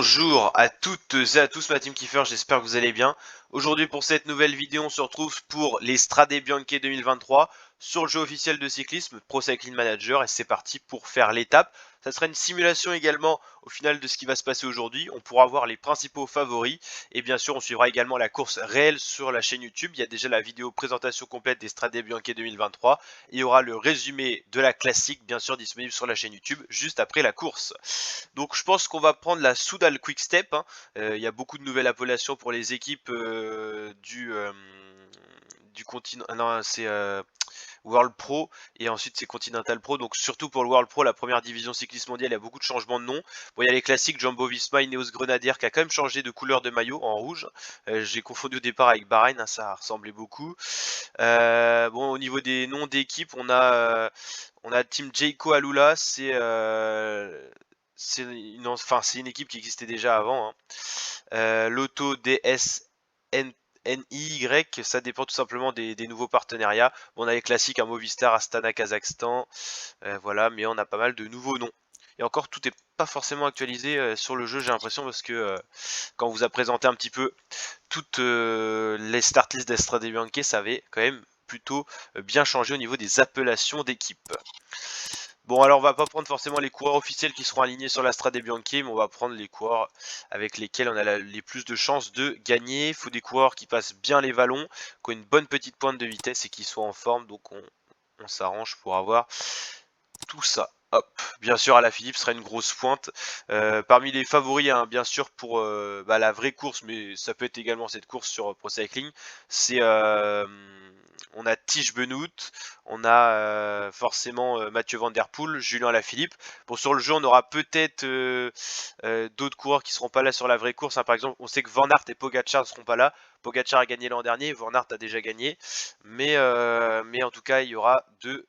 Bonjour à toutes et à tous ma team Kiefer, j'espère que vous allez bien. Aujourd'hui pour cette nouvelle vidéo on se retrouve pour les Strade Bianche 2023 sur le jeu officiel de cyclisme Pro Cycling Manager et c'est parti pour faire l'étape. Ça sera une simulation également au final de ce qui va se passer aujourd'hui. On pourra voir les principaux favoris et bien sûr on suivra également la course réelle sur la chaîne YouTube. Il y a déjà la vidéo présentation complète des Strade Bianche 2023 et il y aura le résumé de la classique bien sûr disponible sur la chaîne YouTube juste après la course. Donc je pense qu'on va prendre la Soudal Quick Step. Hein. Il y a beaucoup de nouvelles appellations pour les équipes du continent. Non, c'est World Pro et ensuite c'est Continental Pro. Donc surtout pour le World Pro, la première division cyclisme mondial, il y a beaucoup de changements de nom. Bon, il y a les classiques Jumbo Visma, Ineos Grenadier qui a quand même changé de couleur de maillot en rouge. J'ai confondu au départ avec Bahreïn, hein, ça ressemblait beaucoup. Bon, au niveau des noms d'équipes, on a Team Jayco Alula, c'est une équipe qui existait déjà avant. Hein. L'Auto DSNY, ça dépend tout simplement des nouveaux partenariats. Bon, on a les classiques, un Movistar, Astana, Kazakhstan, voilà, mais on a pas mal de nouveaux noms. Et encore, tout n'est pas forcément actualisé sur le jeu, j'ai l'impression, parce que quand on vous a présenté un petit peu toutes les start list d'Estrade Bianche, ça avait quand même plutôt bien changé au niveau des appellations d'équipe. Bon, alors on va pas prendre forcément les coureurs officiels qui seront alignés sur la Strade Bianche, mais on va prendre les coureurs avec lesquels on a les plus de chances de gagner. Il faut des coureurs qui passent bien les vallons, qui ont une bonne petite pointe de vitesse et qui soient en forme, donc on s'arrange pour avoir tout ça. Hop, bien sûr, Alaphilippe sera une grosse pointe. Parmi les favoris, hein, bien sûr, pour la vraie course, mais ça peut être également cette course sur Pro Cycling, c'est on a Tige Benoît, on a forcément Mathieu Van Der Poel, Julien Alaphilippe. Bon, sur le jeu, on aura peut-être d'autres coureurs qui seront pas là sur la vraie course. Hein. Par exemple, on sait que Van Aert et Pogacar ne seront pas là. Pogacar a gagné l'an dernier, Van Aert a déjà gagné. Mais en tout cas, il y aura deux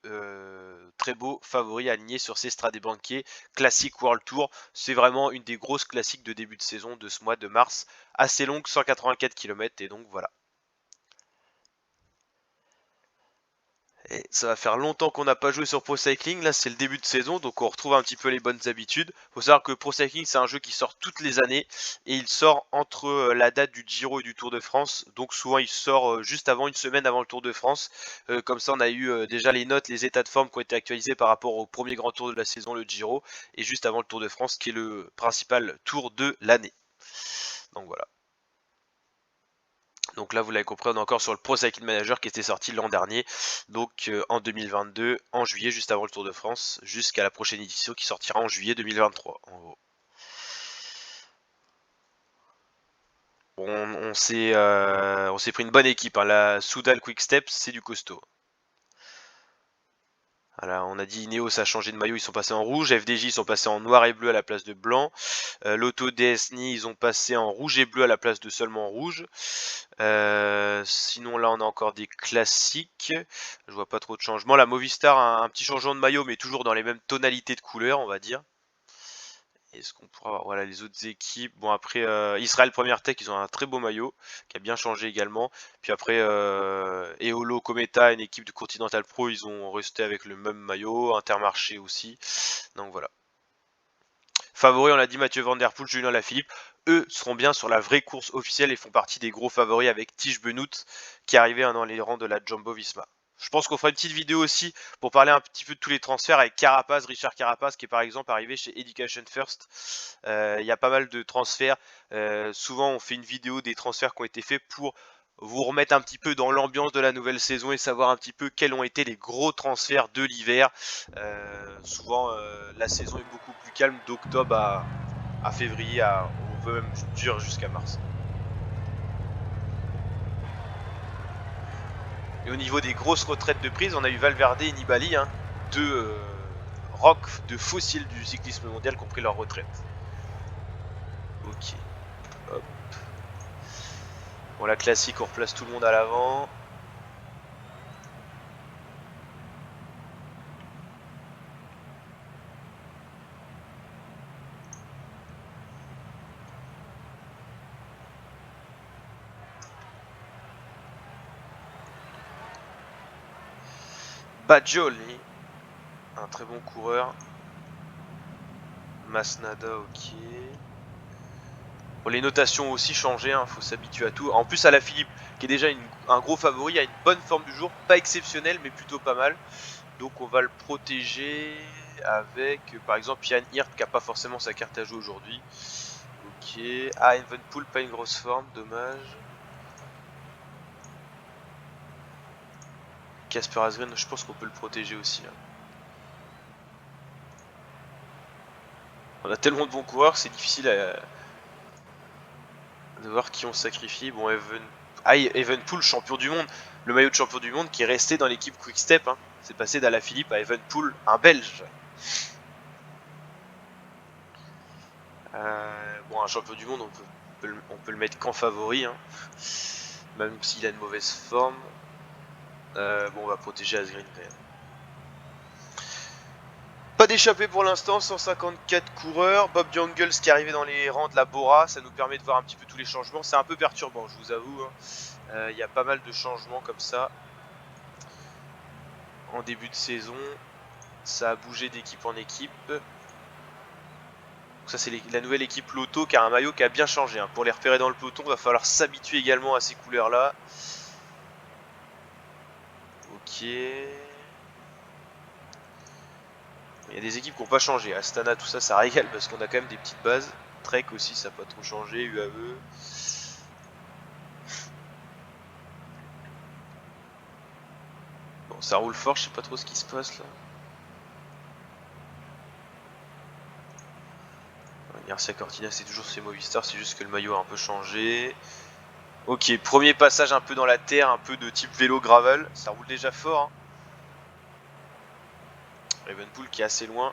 très beaux favoris alignés sur ces Strade Bianche Classic World Tour. C'est vraiment une des grosses classiques de début de saison de ce mois de mars. Assez longue, 184 km. Et donc voilà. Et ça va faire longtemps qu'on n'a pas joué sur Pro Cycling, là c'est le début de saison, donc on retrouve un petit peu les bonnes habitudes. Faut savoir que Pro Cycling c'est un jeu qui sort toutes les années, et il sort entre la date du Giro et du Tour de France, donc souvent il sort juste avant, une semaine avant le Tour de France. Comme ça on a eu déjà les notes, les états de forme qui ont été actualisés par rapport au premier grand tour de la saison, le Giro, et juste avant le Tour de France qui est le principal tour de l'année. Donc voilà. Donc là, vous l'avez compris, on est encore sur le Pro Cycling Manager qui était sorti l'an dernier, donc en 2022, en juillet, juste avant le Tour de France, jusqu'à la prochaine édition qui sortira en juillet 2023. En gros. Bon, on s'est pris une bonne équipe. Hein. La Soudal Quick Step, c'est du costaud. Voilà, on a dit Ineos a changé de maillot, ils sont passés en rouge. FDJ, ils sont passés en noir et bleu à la place de blanc. L'Auto DSNI, ils ont passé en rouge et bleu à la place de seulement rouge. Sinon, là, on a encore des classiques. Je vois pas trop de changements. La Movistar a un petit changement de maillot, mais toujours dans les mêmes tonalités de couleurs, on va dire. Est-ce qu'on pourra avoir voilà, les autres équipes? Bon, après, Israël Première Tech, ils ont un très beau maillot qui a bien changé également. Puis après, Eolo Cometa, une équipe de Continental Pro, ils ont resté avec le même maillot. Intermarché aussi. Donc voilà. Favoris, on l'a dit, Mathieu Van Der Poel, Julien Alaphilippe. Eux seront bien sur la vraie course officielle et font partie des gros favoris avec Tige Benoît qui est arrivé dans les rangs de la Jumbo Visma. Je pense qu'on fera une petite vidéo aussi pour parler un petit peu de tous les transferts avec Carapaz, Richard Carapaz qui est par exemple arrivé chez Education First. Il y a pas mal de transferts. Souvent on fait une vidéo des transferts qui ont été faits pour vous remettre un petit peu dans l'ambiance de la nouvelle saison et savoir un petit peu quels ont été les gros transferts de l'hiver. Souvent la saison est beaucoup plus calme d'octobre à février, on peut même durer jusqu'à mars. Et au niveau des grosses retraites de prise, on a eu Valverde et Nibali, hein, deux rocs de fossiles du cyclisme mondial qui ont pris leur retraite. Ok. Hop. Bon, la classique, on replace tout le monde à l'avant. Bajoli, un très bon coureur. Masnada, ok. Bon, les notations ont aussi changé, hein, faut s'habituer à tout. En plus, à la Philippe, qui est déjà un gros favori, a une bonne forme du jour, pas exceptionnelle, mais plutôt pas mal. Donc on va le protéger avec, par exemple, Yann Hirt, qui n'a pas forcément sa carte à jouer aujourd'hui. Ok. Ah, Evenpool, pas une grosse forme, dommage. Casper Asgreen, je pense qu'on peut le protéger aussi. Là. On a tellement de bons coureurs, c'est difficile de voir qui on sacrifie. Bon, Evenpool, champion du monde. Le maillot de champion du monde qui est resté dans l'équipe Quick-Step. Hein. C'est passé d'Alaphilippe à Evenpool, un Belge. Bon, un champion du monde, on peut le mettre qu'en favori. Hein. Même s'il a une mauvaise forme. Bon, on va protéger Asgreen quand même. Pas d'échappée pour l'instant, 154 coureurs. Bob Jungels qui est arrivé dans les rangs de la Bora, ça nous permet de voir un petit peu tous les changements. C'est un peu perturbant, je vous avoue. Hein. Y a pas mal de changements comme ça. En début de saison, ça a bougé d'équipe en équipe. Ça c'est la nouvelle équipe Lotto qui a un maillot qui a bien changé. Hein. Pour les repérer dans le peloton, il va falloir s'habituer également à ces couleurs là. Ok. Il y a des équipes qui n'ont pas changé. Astana, tout ça, ça régale parce qu'on a quand même des petites bases. Trek aussi, ça n'a pas trop changé. UAE. Bon, ça roule fort, je sais pas trop ce qui se passe là. Garcia Cortina, c'est toujours ses Movistar, c'est juste que le maillot a un peu changé. Ok, premier passage un peu dans la terre, un peu de type vélo gravel. Ça roule déjà fort. Hein. Evenpool qui est assez loin.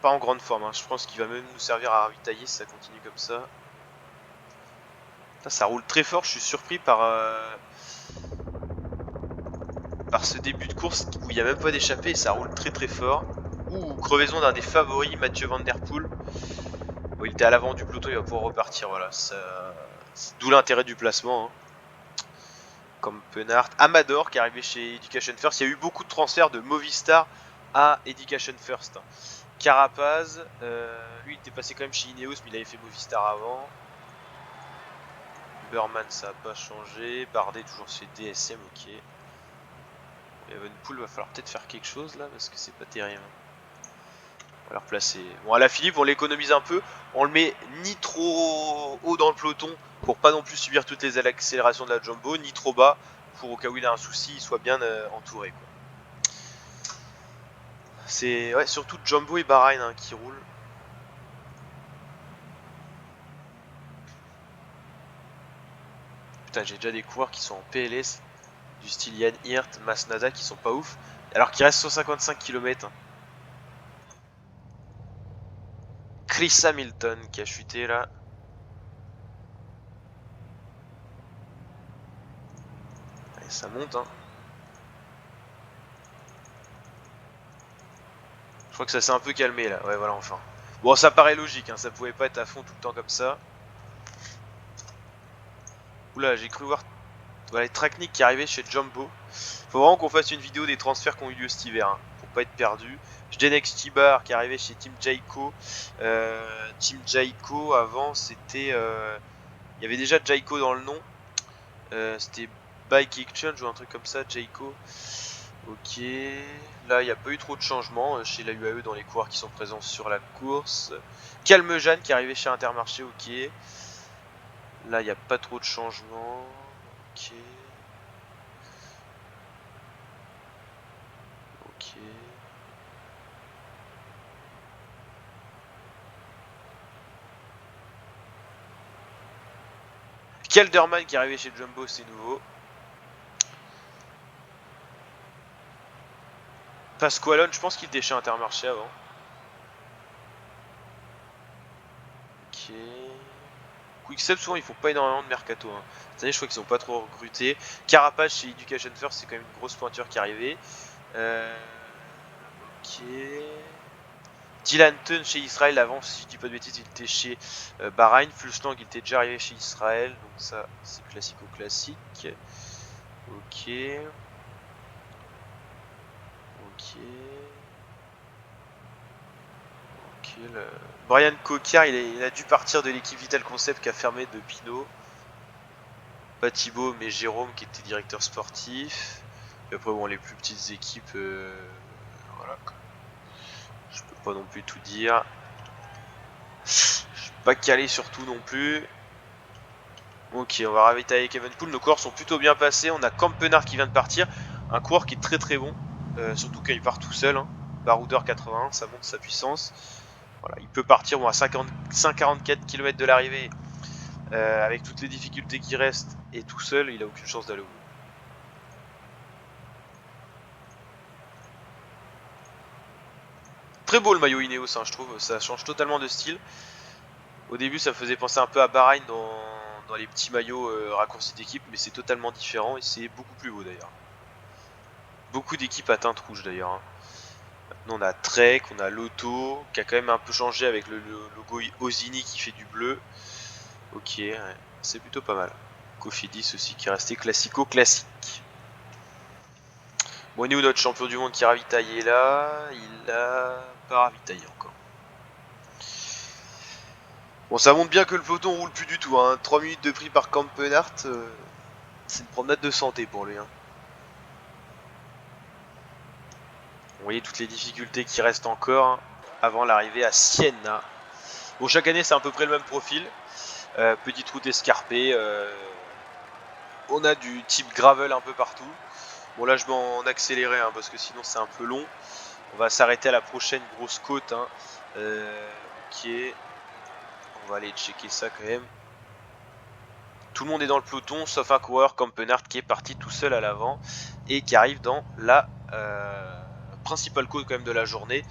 Pas en grande forme, hein. Je pense qu'il va même nous servir à ravitailler si ça continue comme ça. Ça roule très fort, je suis surpris par ce début de course où il n'y a même pas d'échappée et ça roule très très fort. Ouh, crevaison d'un des favoris, Mathieu Van Der Poel. Bon, il était à l'avant du peloton, il va pouvoir repartir, voilà. D'où l'intérêt du placement. Hein. Comme Penart. Amador qui est arrivé chez Education First. Il y a eu beaucoup de transferts de Movistar à Education First. Hein. Carapaz, lui il était passé quand même chez Ineos, mais il avait fait Movistar avant. Burman, ça n'a pas changé. Bardet, toujours chez DSM, ok. Evenpool, va falloir peut-être faire quelque chose là, parce que c'est pas terrible. On va le replacer. Bon, à la Philippe, on l'économise un peu. On le met ni trop haut dans le peloton, pour pas non plus subir toutes les accélérations de la Jumbo, ni trop bas, pour au cas où il a un souci, il soit bien entouré. C'est ouais, surtout Jumbo et Bahreïn hein, qui roulent. Putain, j'ai déjà des coureurs qui sont en PLS, du style Yann Hirt, Masnada, qui sont pas ouf, alors qu'il reste 155 km. Hein. Chris Hamilton qui a chuté là. Et ça monte. Hein. Je crois que ça s'est un peu calmé là. Ouais, voilà, enfin. Bon, ça paraît logique, hein, ça pouvait pas être à fond tout le temps comme ça. Oula, j'ai cru voir voilà, Traknik qui arrivait chez Jumbo. Faut vraiment qu'on fasse une vidéo des transferts qui ont eu lieu cet hiver, hein, pour pas être perdu. Jdenex Tibar qui arrivait chez Team Jayco. Team Jayco, avant, c'était... il y avait déjà Jayco dans le nom. C'était Bike Exchange ou un truc comme ça, Jayco. Ok. Là, il n'y a pas eu trop de changements chez la UAE dans les coureurs qui sont présents sur la course. Calmejane qui est arrivé chez Intermarché, ok. Là, il n'y a pas trop de changements. Ok. Ok. Kelderman qui est arrivé chez Jumbo, c'est nouveau. Pasqualone, je pense qu'il était chez Intermarché avant. Ok. Quickstep, souvent ils font pas énormément de mercato. Hein. Cette année, je crois qu'ils ont pas trop recruté. Carapace chez Education First, c'est quand même une grosse pointure qui est arrivée. Ok. Dylan Tun chez Israël, avant, si je dis pas de bêtises, il était chez Bahreïn. Fulslang, il était déjà arrivé chez Israël. Donc ça, c'est classico-classique. Ok. Ok. Ok. tranquille. Brian Coquard, il a dû partir de l'équipe Vital Concept qui a fermé de Pinot. Pas Thibaut, mais Jérôme qui était directeur sportif. Et après, bon, les plus petites équipes, voilà. Je peux pas non plus tout dire. Je suis pas calé sur tout non plus. Ok, on va ravitailler Kevin Pool. Nos coureurs sont plutôt bien passés. On a Campenard qui vient de partir. Un coureur qui est très très bon. Surtout quand il part tout seul. Hein. Baroudeur 81, ça montre sa puissance. Voilà, il peut partir bon, à 144 km de l'arrivée. Avec toutes les difficultés qui restent. Et tout seul, il a aucune chance d'aller au bout. Très beau le maillot Ineos, hein, je trouve. Ça change totalement de style. Au début, ça me faisait penser un peu à Bahreïn dans les petits maillots raccourcis d'équipe, mais c'est totalement différent et c'est beaucoup plus beau d'ailleurs. Beaucoup d'équipes à teinte rouge d'ailleurs. Hein. Maintenant, on a Trek, on a Lotto, qui a quand même un peu changé avec le logo Osini qui fait du bleu. Ok, ouais, c'est plutôt pas mal. Cofidis aussi qui est resté classico-classique. Bon, nous, notre champion du monde qui ravitaillé là, il a pas ravitaillé encore. Bon, ça montre bien que le peloton roule plus du tout. Hein. 3 minutes de prix par Campenard, c'est une promenade de santé pour lui. Hein. Vous voyez toutes les difficultés qui restent encore hein, avant l'arrivée à Siena. Bon, chaque année, c'est à peu près le même profil. Petite route escarpée. On a du type gravel un peu partout. Bon, là, je vais en accélérer hein, parce que sinon, c'est un peu long. On va s'arrêter à la prochaine grosse côte. Hein, ok. On va aller checker ça quand même. Tout le monde est dans le peloton, sauf un coureur Campenard qui est parti tout seul à l'avant et qui arrive dans la principale côte quand même de la journée,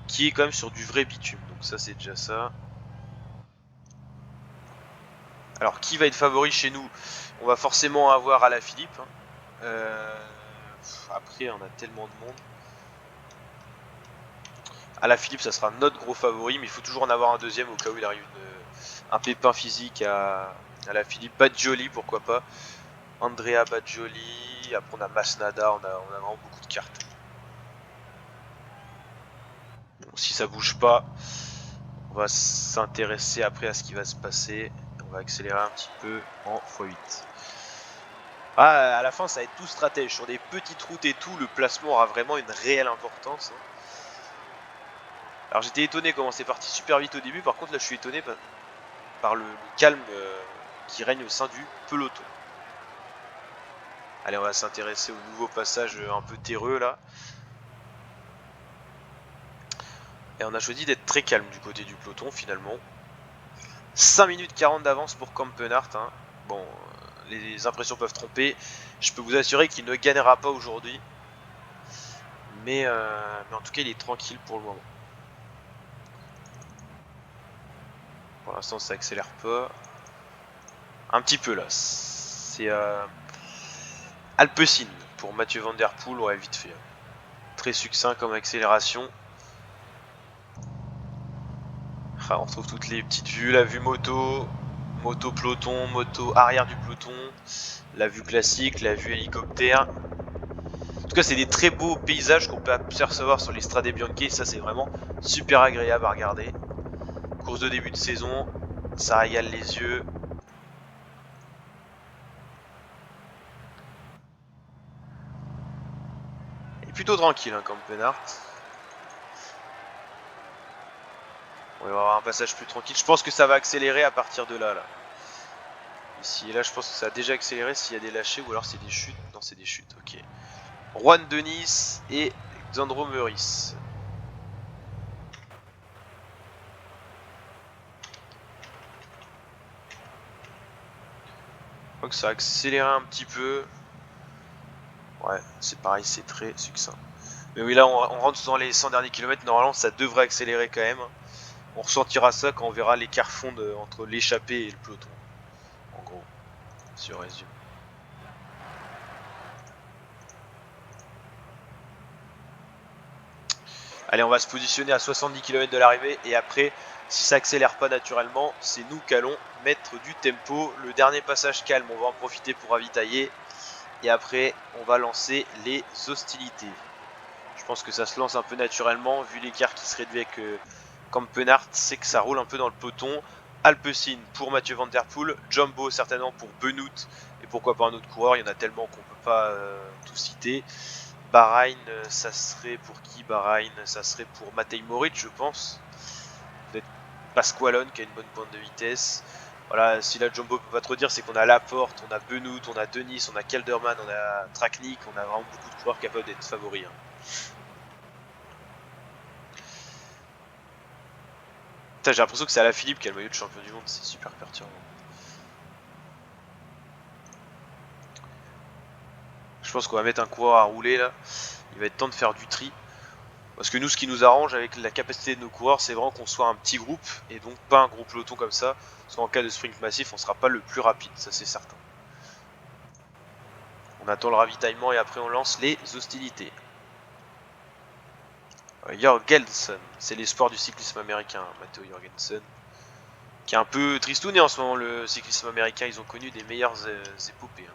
qui est quand même sur du vrai bitume. Donc ça c'est déjà ça. Alors qui va être favori chez nous? On va forcément avoir Alaphilippe. Hein. Après on a tellement de monde. Alaphilippe ça sera notre gros favori, mais il faut toujours en avoir un deuxième au cas où il arrive un pépin physique à Alaphilippe. Badjoli pourquoi pas. Andrea Badjoli, après on a Masnada, on a vraiment beaucoup de cartes. Bon, si ça bouge pas, on va s'intéresser après à ce qui va se passer. On va accélérer un petit peu en x8. Ah, à la fin, ça va être tout stratège. Sur des petites routes et tout, le placement aura vraiment une réelle importance. Hein. Alors j'étais étonné comment c'est parti super vite au début. Par contre, là, je suis étonné par le calme qui règne au sein du peloton. Allez, on va s'intéresser au nouveau passage un peu terreux là. Et on a choisi d'être très calme du côté du peloton finalement. 5 minutes 40 d'avance pour Campenard. Hein. Bon, les impressions peuvent tromper. Je peux vous assurer qu'il ne gagnera pas aujourd'hui. Mais en tout cas, il est tranquille pour le moment. Pour l'instant, ça accélère pas. Un petit peu là. C'est Alpecin pour Mathieu Van Der Poel. Ouais, vite fait. Très succinct comme accélération. Ah, on retrouve toutes les petites vues, la vue moto, moto peloton, moto arrière du peloton, la vue classique, la vue hélicoptère. En tout cas, c'est des très beaux paysages qu'on peut apercevoir sur les Strade Bianche. Ça, c'est vraiment super agréable à regarder. Course de début de saison, ça régale les yeux. Et plutôt tranquille, hein, Campenard. On va avoir un passage plus tranquille. Je pense que ça va accélérer à partir de là. Ici et là, je pense que ça a déjà accéléré s'il y a des lâchers ou alors c'est des chutes. Non, c'est des chutes, ok. Juan Denis et Xandro Meurice. Je crois que ça a accéléré un petit peu. Ouais, c'est pareil, c'est très succinct. Mais oui, là, on rentre dans les 100 derniers kilomètres. Normalement, ça devrait accélérer quand même. On ressentira ça quand on verra l'écart fond entre l'échappée et le peloton. En gros, si on résume. Allez, on va se positionner à 70 km de l'arrivée. Et après, si ça accélère pas naturellement, c'est nous qui allons mettre du tempo. Le dernier passage calme, on va en profiter pour ravitailler. Et après, on va lancer les hostilités. Je pense que ça se lance un peu naturellement, vu l'écart qui se réduit avec Kampenart, c'est que ça roule un peu dans le peloton. Alpecin pour Mathieu Van Der Poel, Jumbo certainement pour Benoît, et pourquoi pas un autre coureur, il y en a tellement qu'on peut pas tout citer. Bahreïn, ça serait pour qui? Bahreïn, ça serait pour Matej Moric, je pense. Peut-être Pasqualone qui a une bonne pointe de vitesse. Voilà, si la Jumbo peut pas trop dire, c'est qu'on a Laporte, on a Benoît, on a Denis, on a Kelderman, on a Traknik, on a vraiment beaucoup de coureurs capables d'être favoris. Hein. J'ai l'impression que c'est Alaphilippe qui a le maillot de champion du monde, c'est super perturbant. Je pense qu'on va mettre un coureur à rouler là. Il va être temps de faire du tri. Parce que nous, ce qui nous arrange avec la capacité de nos coureurs, c'est vraiment qu'on soit un petit groupe et donc pas un gros peloton comme ça. Parce qu'en cas de sprint massif, on sera pas le plus rapide, ça c'est certain. On attend le ravitaillement et après on lance les hostilités. Jorgensen, c'est l'espoir du cyclisme américain, Matteo Jorgensen. Qui est un peu tristouné en ce moment, le cyclisme américain. Ils ont connu des meilleures épopées. Hein.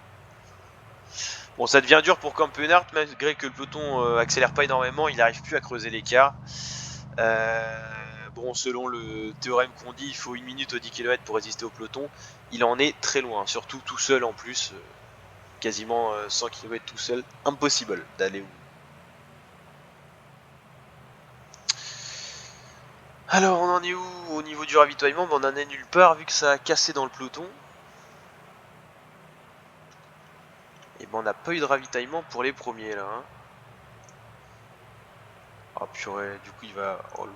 Bon, ça devient dur pour Kampenart, malgré que le peloton accélère pas énormément, il n'arrive plus à creuser l'écart. Bon, selon le théorème qu'on dit, il faut 1 minute au 10 km pour résister au peloton. Il en est très loin, surtout tout seul en plus. Quasiment 100 km tout seul. Impossible d'aller où. Alors, on en est où au niveau du ravitaillement? On en est nulle part vu que ça a cassé dans le peloton. Et ben, on n'a pas eu de ravitaillement pour les premiers là. Hein. Oh purée, du coup il va... Oh lolo.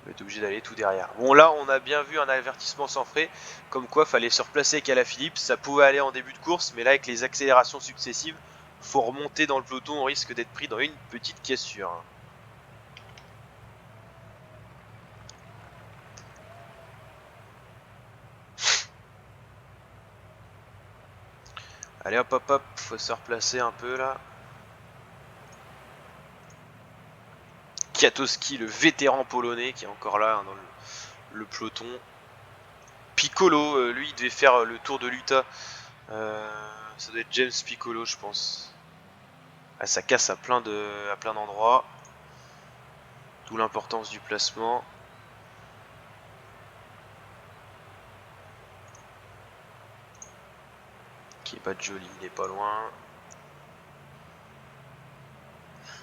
Il va être obligé d'aller tout derrière. Bon là on a bien vu un avertissement sans frais, comme quoi fallait se replacer avec Alaphilippe, ça pouvait aller en début de course, mais là avec les accélérations successives, faut remonter dans le peloton, on risque d'être pris dans une petite cassure. Allez hop hop hop, faut se replacer un peu là. Kwiatkowski, le vétéran polonais qui est encore là hein, dans le peloton. Piccolo, lui il devait faire le tour de l'Utah. Ça doit être James Piccolo je pense. Ah, ça casse à plein d'endroits. D'où l'importance du placement. Qui est pas joli, il est pas loin.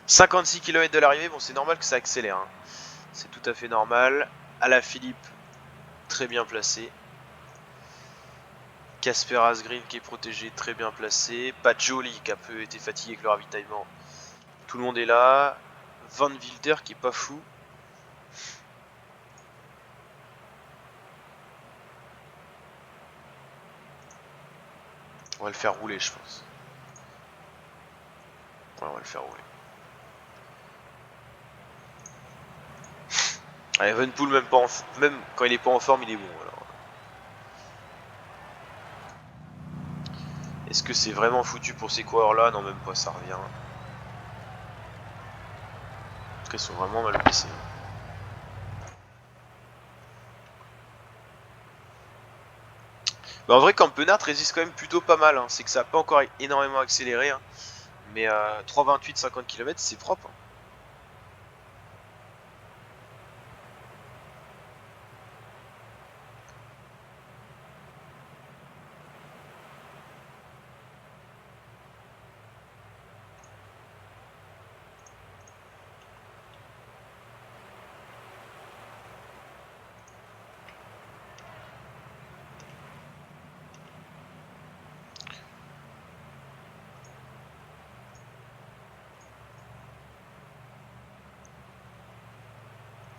56 km de l'arrivée, bon c'est normal que ça accélère. Hein. C'est tout à fait normal. Alaphilippe, très bien placé. Casper Asgreen qui est protégé, très bien placé. Badjoli qui a un peu été fatigué avec le ravitaillement. Tout le monde est là. Van Wilder qui est pas fou. On va le faire rouler, je pense. Ouais, on va le faire rouler. Allez, Evenpool, même quand il est pas en forme, il est bon. Alors. Est-ce que c'est vraiment foutu pour ces coureurs-là? Non, même pas, ça revient. Ils sont vraiment mal blessés. Bah en vrai, Kampenart résiste quand même plutôt pas mal. Hein. C'est que ça n'a pas encore énormément accéléré. Hein. Mais 3,28, 50 km, c'est propre. Hein.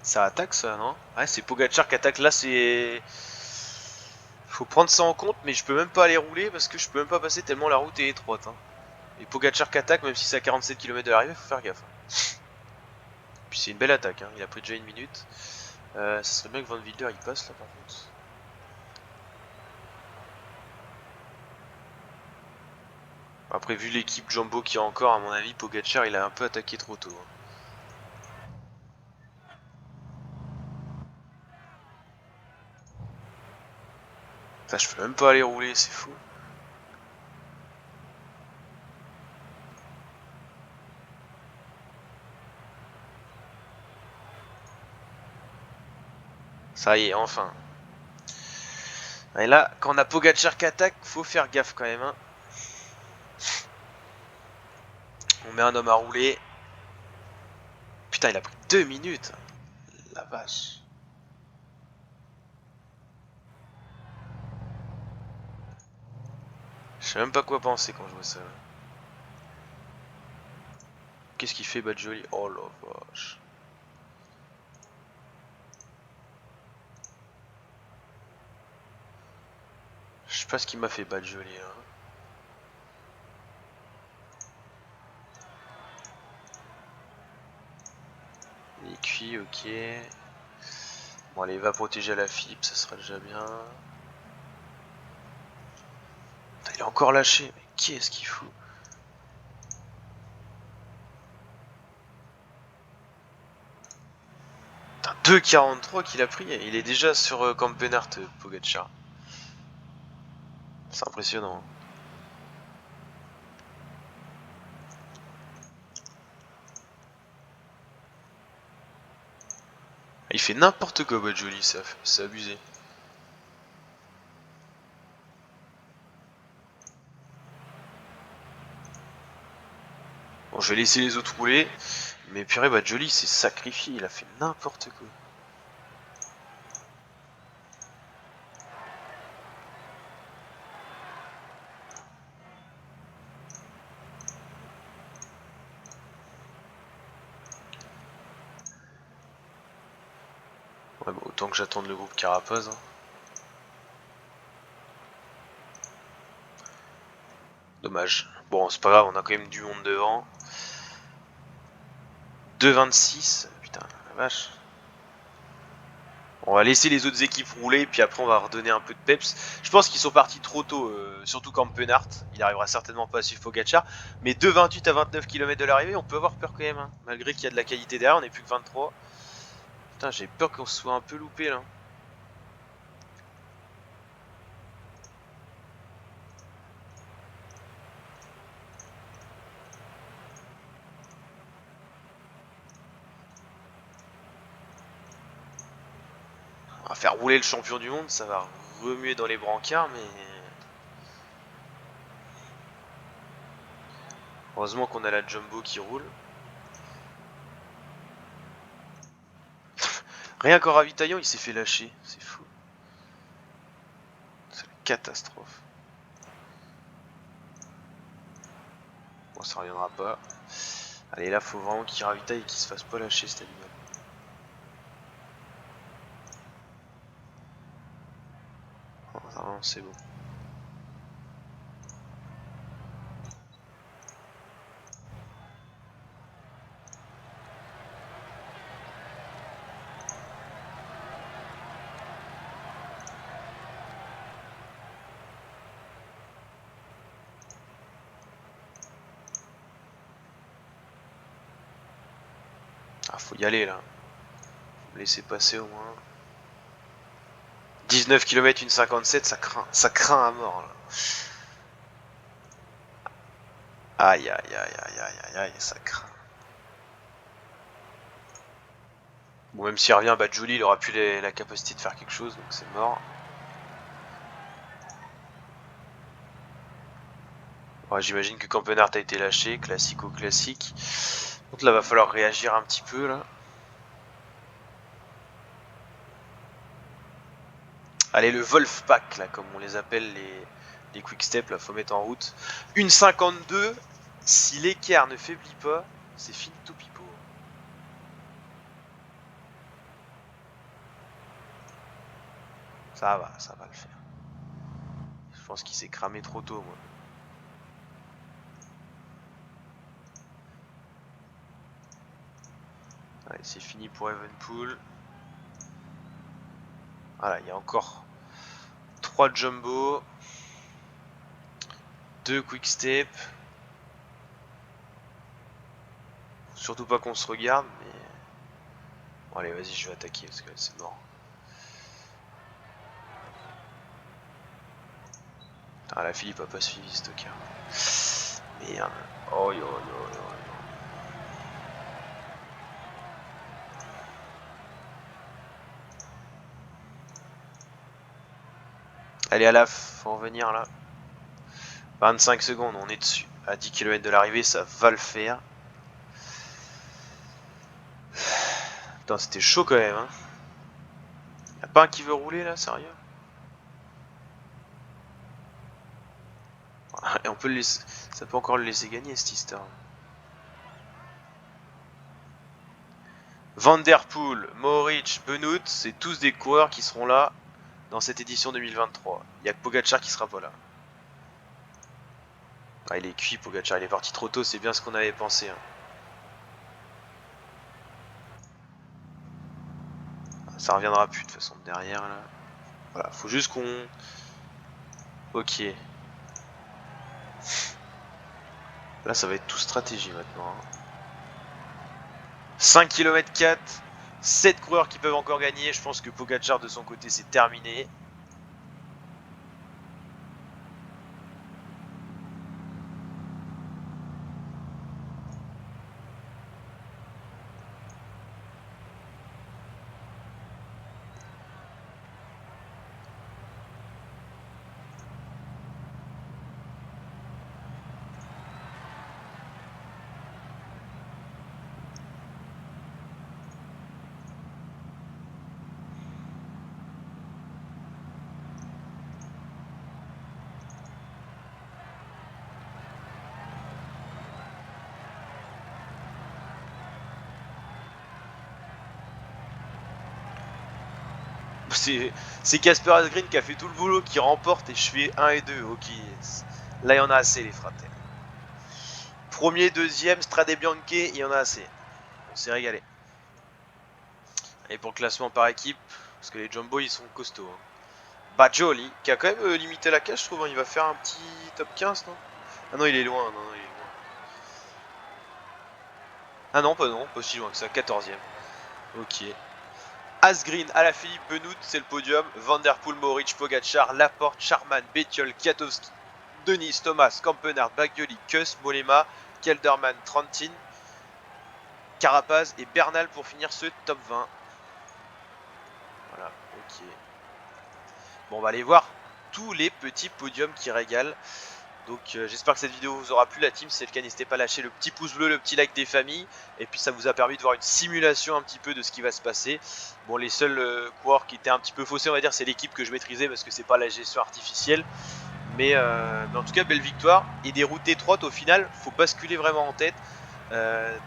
Ça attaque ça, non? Ouais, c'est Pogacar qui attaque. Là, c'est... Faut prendre ça en compte, mais je peux même pas aller rouler parce que je peux même pas passer tellement la route est étroite. Hein. Et Pogacar qui attaque, même si c'est à 47 km de l'arrivée, faut faire gaffe. Hein. Puis c'est une belle attaque, hein. Il a pris déjà 1 minute. Ça serait bien que Van Wilder il passe là par contre. Après, vu l'équipe Jumbo qu'il y a encore, à mon avis, Pogacar il a un peu attaqué trop tôt. Hein. Ça, je peux même pas aller rouler, c'est fou. Ça y est, enfin. Et là, quand on a Pogacar qui attaque, faut faire gaffe quand même. Hein. On met un homme à rouler. Putain, il a pris 2 minutes. La vache. Je sais même pas quoi penser quand je vois ça. Qu'est-ce qu'il fait, Badjoli? Oh la vache. Je sais pas ce qu'il m'a fait, Badjoli là. Il est cuit, ok. Bon, allez, va protéger la FIP, ça sera déjà bien. Putain, il est encore lâché, mais qu'est-ce qu'il fout? Putain, 2,43 qu'il a pris, il est déjà sur Campenart, Pogacar. C'est impressionnant. Il fait n'importe quoi, Badjoli, c'est abusé. Bon, je vais laisser les autres rouler. Mais purée, Badjoli s'est sacrifié, il a fait n'importe quoi. Ouais, bah, autant que j'attende le groupe Carapaz. Hein. Dommage. Bon, c'est pas grave, on a quand même du monde devant. 2,26. Putain, la vache. On va laisser les autres équipes rouler, puis après on va redonner un peu de peps. Je pense qu'ils sont partis trop tôt, surtout Campenart. Il arrivera certainement pas à suivre Pogacar. Mais de 28 à 29 km de l'arrivée, on peut avoir peur quand même. Hein. Malgré qu'il y a de la qualité derrière, on n'est plus que 23. Putain, j'ai peur qu'on se soit un peu loupé là. On va faire rouler le champion du monde, ça va remuer dans les brancards, mais... Heureusement qu'on a la Jumbo qui roule. Rien qu'en ravitaillant, il s'est fait lâcher, c'est fou. C'est une catastrophe. Bon, ça reviendra pas. Allez, là, faut vraiment qu'il ravitaille et qu'il se fasse pas lâcher cet animal. Non, c'est bon. Ah, faut y aller là. Faut me laisser passer au moins. 19 km, 1,57, ça craint à mort là. Aïe aïe aïe aïe aïe aïe aïe, ça craint. Bon, même s'il revient, Badjoli, il aura plus la capacité de faire quelque chose, donc c'est mort. Ouais, j'imagine que Campenart a été lâché, classico classique. Donc là, va falloir réagir un petit peu là. Allez, le Wolfpack là, comme on les appelle les quick step là, faut mettre en route. 1,52. Si l'équerre ne faiblit pas, c'est finito pipo. Ça va le faire. Je pense qu'il s'est cramé trop tôt, moi. Allez, c'est fini pour Evenpool. Voilà, il y a encore 3 jumbo, 2 quick step. Surtout pas qu'on se regarde, mais... Bon, allez, vas-y, je vais attaquer, parce que c'est mort. Putain, la Philippe a pas suivi ce tocard. Merde. Oh yo yo yo. Allez, à la faut revenir là. 25 secondes, on est dessus. À 10 km de l'arrivée, ça va le faire. Putain, c'était chaud quand même. Hein. Y'a pas un qui veut rouler là, sérieux? Et on peut le laisser. Ça peut encore le laisser gagner cette histoire. Van der Poel, Mohoric, Benoît, c'est tous des coureurs qui seront là dans cette édition 2023. Il y a que Pogacar qui sera pas là. Ah, il est cuit Pogacar, il est parti trop tôt, c'est bien ce qu'on avait pensé. Hein. Ça reviendra plus de toute façon derrière là. Voilà, faut juste qu'on... Ok. Là ça va être tout stratégie maintenant. Hein. 5 km 4, 7 coureurs qui peuvent encore gagner. Je pense que Pogacar de son côté c'est terminé. C'est Casper Asgreen qui a fait tout le boulot, qui remporte et je fais 1 et 2. Ok, là il y en a assez les fratés. Premier, deuxième, Strade Bianche, il y en a assez. On s'est régalé. Et pour le classement par équipe, parce que les Jumbo ils sont costauds. Hein. Bajoli, qui a quand même limité la cage, je trouve. Hein. Il va faire un petit top 15, non? Ah non, il est loin. Non, il est loin. Ah non, pas si loin que ça. 14ème. Ok. Asgreen, Alaphilippe, Benoît, c'est le podium. Van der Poel, Mohoric, Pogacar, Laporte, Charman, Bettiol, Kwiatkowski, Denis, Thomas, Kampenard, Bagioli, Kuss, Mollema, Kelderman, Trentin, Carapaz et Bernal pour finir ce top 20. Voilà, ok. Bon, on va aller voir tous les petits podiums qui régalent. Donc j'espère que cette vidéo vous aura plu la team, si c'est le cas n'hésitez pas à lâcher le petit pouce bleu, le petit like des familles, et puis ça vous a permis de voir une simulation un petit peu de ce qui va se passer. Bon les seuls coureurs qui étaient un petit peu faussés on va dire c'est l'équipe que je maîtrisais parce que c'est pas la gestion artificielle, mais en tout cas belle victoire, et des routes étroites au final, faut basculer vraiment en tête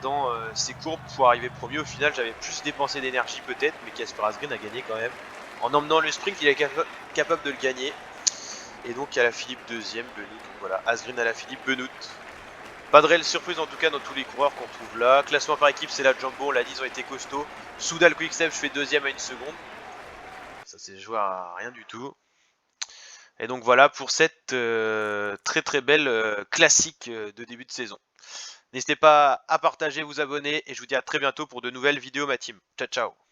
dans ces courbes pour arriver premier. Au final j'avais plus dépensé d'énergie peut-être, mais Casper Asgreen a gagné quand même, en emmenant le sprint il est capable de le gagner. Et donc Alaphilippe deuxième, Benoît, donc voilà, Asgreen, Alaphilippe, Benoît. Pas de réelle surprise en tout cas dans tous les coureurs qu'on trouve là. Classement par équipe, c'est la Jumbo, on l'a dit, ils ont été costauds. Soudal Quickstep, je fais deuxième à 1 seconde. Ça c'est joué à rien du tout. Et donc voilà pour cette très très belle classique de début de saison. N'hésitez pas à partager, vous abonner, et je vous dis à très bientôt pour de nouvelles vidéos ma team. Ciao ciao.